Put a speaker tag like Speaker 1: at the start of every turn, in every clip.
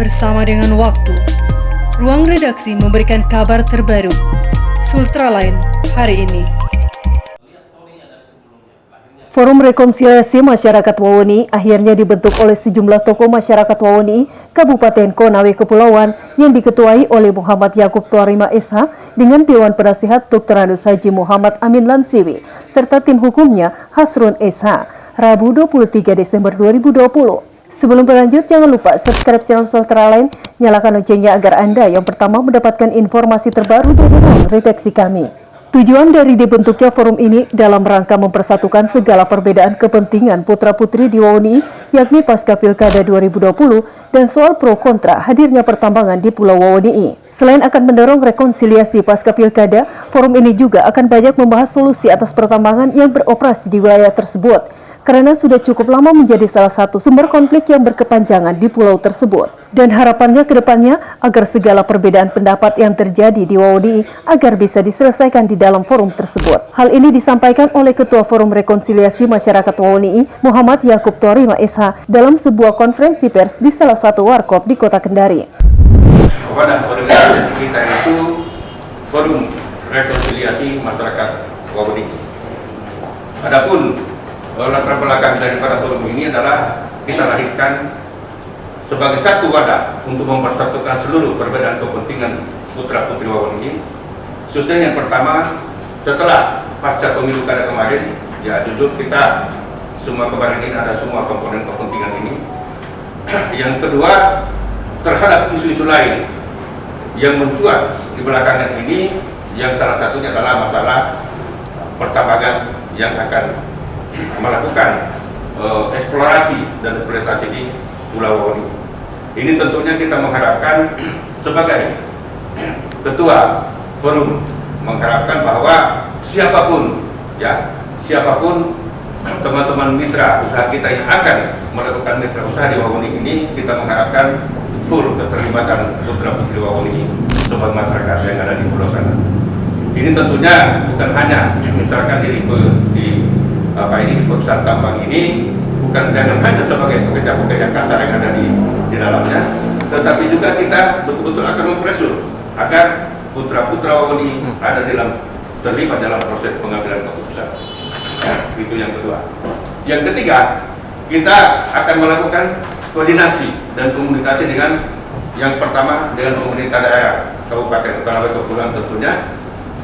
Speaker 1: bersama dengan waktu. Ruang redaksi memberikan kabar terbaru. Sultraline hari ini. Forum Rekonsiliasi Masyarakat Wawoni akhirnya dibentuk oleh sejumlah tokoh masyarakat Wawoni, Kabupaten Konawe Kepulauan yang diketuai oleh Muhammad Yakub Tuarima SH dengan Dewan Penasihat Dr. Anus Haji Muhammad Amin Lansiwi serta tim hukumnya Hasrun SH, Rabu 23 Desember 2020. Sebelum berlanjut, jangan lupa subscribe channel Sultraline, nyalakan loncengnya agar Anda yang pertama mendapatkan informasi terbaru dari ruang redaksi kami. Tujuan dari dibentuknya forum ini dalam rangka mempersatukan segala perbedaan kepentingan putra-putri di Wawoni, yakni pasca Pilkada 2020 dan soal pro kontra hadirnya pertambangan di Pulau Wawoni. Selain akan mendorong rekonsiliasi pasca Pilkada, forum ini juga akan banyak membahas solusi atas pertambangan yang beroperasi di wilayah tersebut, karena sudah cukup lama menjadi salah satu sumber konflik yang berkepanjangan di pulau tersebut. Dan harapannya ke depannya agar segala perbedaan pendapat yang terjadi di Wawoni agar bisa diselesaikan di dalam forum tersebut. Hal ini disampaikan oleh Ketua Forum Rekonsiliasi Masyarakat Wawoni, Muhammad Yakub Tuarima SH, dalam sebuah konferensi pers di salah satu warkop di Kota Kendari.
Speaker 2: Kepada organisasi kita itu Forum Rekonsiliasi Masyarakat Wawoni. Adapun latar belakang daripada forum ini adalah kita lahirkan sebagai satu wadah untuk mempersatukan seluruh perbedaan kepentingan putra-putri Wawoni. Khususnya yang pertama, setelah pasca pemilu kada kemarin, ya jujur kita semua kemarin ini ada semua komponen kepentingan ini. Yang kedua, terhadap isu-isu lain yang mencuat di belakangan ini, yang salah satunya adalah masalah pertambangan yang akan melakukan eksplorasi dan eksploitasi di Pulau Wawoni. Ini tentunya kita mengharapkan sebagai ketua forum mengharapkan bahwa siapapun teman-teman mitra usaha kita yang akan melakukan mitra usaha di Wawoni ini, kita mengharapkan full keterlibatan putra-putri Wawoni sebagai masyarakat yang ada di pulau sana. Ini tentunya bukan hanya misalkan di perusahaan tambang ini, bukan jangan hanya sebagai pekerja-pekerja kasar yang ada di dalamnya, tetapi juga kita betul-betul akan mempressure agar putra-putra Wawoni ada terlibat dalam proses pengambilan keputusan. Itu yang kedua. Yang ketiga, kita akan melakukan koordinasi dan komunikasi dengan yang pertama dengan pemerintah daerah Kabupaten Konawe Kepulauan tentunya,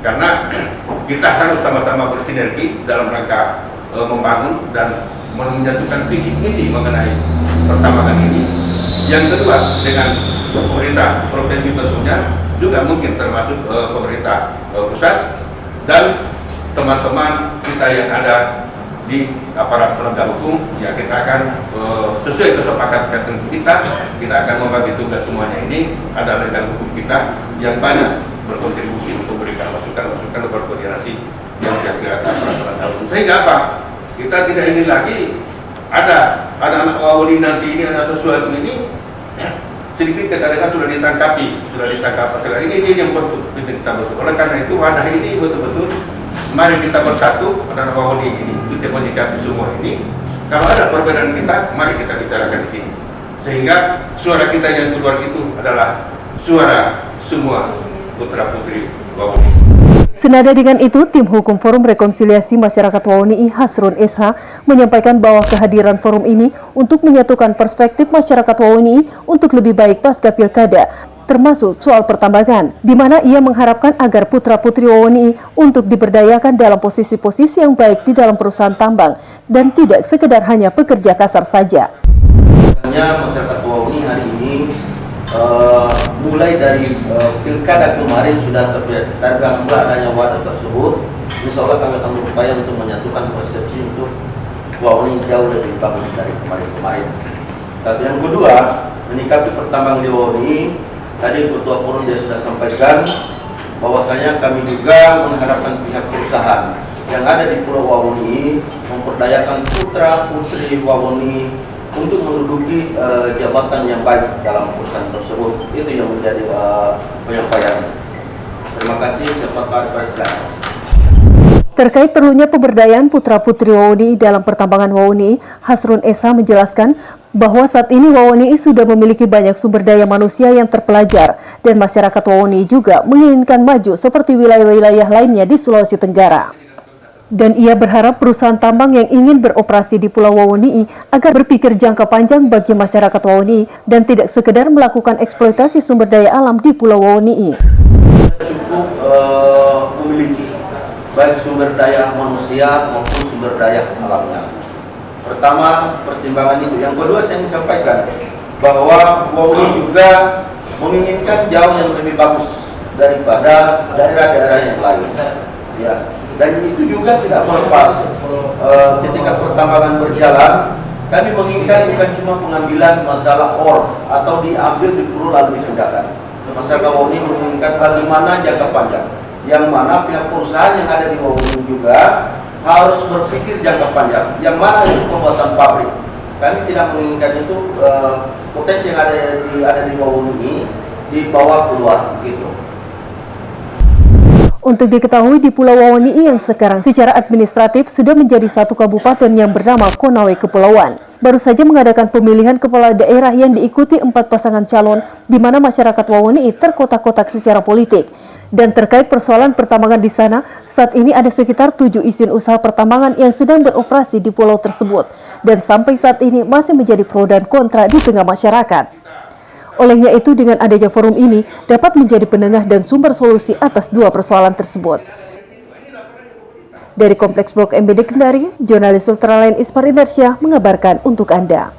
Speaker 2: karena kita harus sama-sama bersinergi dalam rangka membangun dan menyatukan visi misi mengenai pertambangan ini. Yang kedua, dengan pemerintah provinsi tentunya, juga mungkin termasuk pemerintah pusat dan teman-teman kita yang ada di aparat penegak hukum. Ya, kita akan sesuai kesepakatan kita akan membagi tugas semuanya ini. Ada legal hukum kita yang banyak berkontribusi untuk memberikan masukan-masukan dan berkoordinasi yang kira-kira peraturan tahun. Sehingga apa? Kita tidak ingin lagi ada anak Wawoni nanti ini, ada sesuatu ini sedikit kadang-kadang sudah ditangkap. Ini yang penting kita betul. Oleh karena itu wadah ini betul-betul mari kita bersatu, anak Wawoni ini kita menyikapi semua ini. Kalau ada perbedaan kita, mari kita bicarakan di sini. Sehingga suara kita yang keluar itu adalah suara semua putra-putri Wawoni.
Speaker 1: Senada dengan itu, tim hukum Forum Rekonsiliasi Masyarakat Wawoni Hasrun SH menyampaikan bahwa kehadiran forum ini untuk menyatukan perspektif masyarakat Wawoni untuk lebih baik pasca Pilkada, termasuk soal pertambangan, di mana ia mengharapkan agar putra-putri Wawoni untuk diberdayakan dalam posisi-posisi yang baik di dalam perusahaan tambang dan tidak sekedar hanya pekerja kasar saja.
Speaker 3: Masyarakat Wawoni hari ini mulai dari Pilkada kemarin sudah terganggu adanya wadah tersebut. Insya Allah kami akan berupaya untuk menyatukan persepsi untuk Wawoni jauh lebih bagus dari kemarin-kemarin. Dan yang kedua, menyikapi pertambangan di Wawoni, tadi Ketua Forum dia sudah sampaikan bahwasanya kami juga mengharapkan pihak perusahaan yang ada di Pulau Wawoni memperdayakan putra-putri Wawoni untuk menduduki jabatan yang baik dalam perusahaan tersebut. Itu yang menjadi penyampaian. Terima kasih.
Speaker 1: Terkait perlunya pemberdayaan putra-putri Wawoni dalam pertambangan Wawoni, Hasrun SH menjelaskan bahwa saat ini Wawoni sudah memiliki banyak sumber daya manusia yang terpelajar dan masyarakat Wawoni juga menginginkan maju seperti wilayah-wilayah lainnya di Sulawesi Tenggara. Dan ia berharap perusahaan tambang yang ingin beroperasi di Pulau Wawoni agar berpikir jangka panjang bagi masyarakat Wawoni dan tidak sekedar melakukan eksploitasi sumber daya alam di Pulau Wawoni.
Speaker 3: Cukup memiliki baik sumber daya manusia maupun sumber daya alamnya. Pertama, pertimbangan itu. Yang kedua, saya ingin sampaikan bahwa Wawoni juga menginginkan jauh yang lebih bagus daripada daerah-daerah yang lain. Ya. Dan itu juga tidak melepas ketika pertambangan berjalan, kami menginginkan bukan cuma pengambilan masalah ore atau diambil di Pulau lalu dipindahkan. Masyarakat Wawoni menginginkan bagaimana jangka panjang, yang mana pihak perusahaan yang ada di Wawoni juga harus berpikir jangka panjang, yang mana itu pembuatan pabrik. Kami tidak menginginkan itu potensi yang ada di Wawoni ini dibawa keluar gitu.
Speaker 1: Untuk diketahui di Pulau Wawoni yang sekarang secara administratif sudah menjadi satu kabupaten yang bernama Konawe Kepulauan. Baru saja mengadakan pemilihan kepala daerah yang diikuti 4 pasangan calon di mana masyarakat Wawoni terkotak-kotak secara politik. Dan terkait persoalan pertambangan di sana, saat ini ada sekitar 7 izin usaha pertambangan yang sedang beroperasi di pulau tersebut. Dan sampai saat ini masih menjadi pro dan kontra di tengah masyarakat. Olehnya itu dengan adanya forum ini dapat menjadi penengah dan sumber solusi atas 2 persoalan tersebut. Dari Kompleks Blok MBD Kendari, jurnalis Ultraline Ismar Indarsyah mengabarkan untuk Anda.